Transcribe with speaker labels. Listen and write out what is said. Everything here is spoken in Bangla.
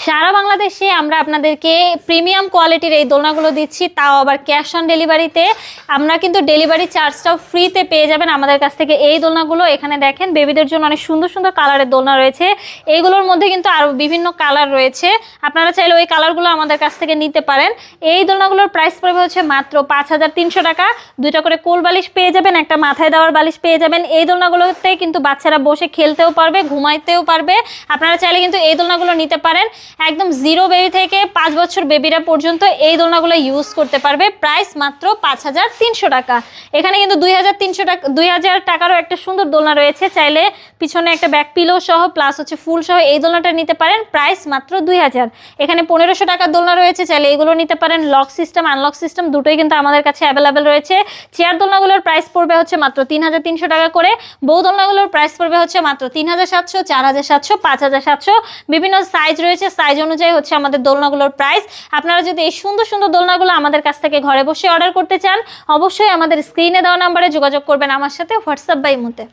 Speaker 1: সারা বাংলাদেশে আমরা আপনাদেরকে প্রিমিয়াম কোয়ালিটির এই দোলনাগুলো দিচ্ছি, তাও আবার ক্যাশ অন ডেলিভারিতে। আমরা কিন্তু ডেলিভারি চার্জটাও ফ্রিতে পেয়ে যাবেন আমাদের কাছ থেকে। এই দোলনাগুলো এখানে দেখেন, বেবিদের জন্য অনেক সুন্দর সুন্দর কালারের দোলনা রয়েছে। এইগুলোর মধ্যে কিন্তু আরও বিভিন্ন কালার রয়েছে, আপনারা চাইলে ওই কালারগুলো আমাদের কাছ থেকে নিতে পারেন। এই দোলনাগুলোর প্রাইস পড়বে হচ্ছে মাত্র 5300 টাকা। 2টা করে কোল বালিশ পেয়ে যাবেন, একটা মাথায় দেওয়ার বালিশ পেয়ে যাবেন। এই দোলনাগুলোতে কিন্তু বাচ্চারা বসে খেলতেও পারবে, ঘুমাইতেও পারবে। আপনারা চাইলে কিন্তু এই দোলনাগুলো নিতে পারেন। একদম 0 বেবি থেকে 5 বছর বেবিরা পর্যন্ত এই দোলনাগুলো ইউজ করতে পারবে। প্রাইস মাত্র 5300 টাকা। এখানে কিন্তু 2000 টাকারও একটা সুন্দর দোলনা রয়েছে, চাইলে পিছনে একটা ব্যাক পিলো সহ প্লাস হচ্ছে ফুল সহ এই দোলনাটা নিতে পারেন। প্রাইস মাত্র 2000। এখানে 1500 টাকার দোলনা রয়েছে, চাইলে এগুলো নিতে পারেন। লক সিস্টেম আনলক সিস্টেম দুটোই কিন্তু আমাদের কাছে অ্যাভেলেবেল রয়েছে। চেয়ার দোলনাগুলোর প্রাইস পড়বে হচ্ছে মাত্র 3300 টাকা করে। বউ দোলনাগুলোর প্রাইস পড়বে হচ্ছে মাত্র 3700, 4700, 5700। বিভিন্ন সাইজ রয়েছে, সাইজ অনুযায়ী হচ্ছে আমাদের দোলনাগুলোর প্রাইস। আপনারা যদি এই সুন্দর সুন্দর দোলনাগুলো আমাদের কাছ থেকে ঘরে বসে অর্ডার করতে চান, অবশ্যই আমাদের স্ক্রিনে দেওয়া নাম্বারে যোগাযোগ করবেন আমার সাথে, হোয়াটসঅ্যাপ বা ইমোতে।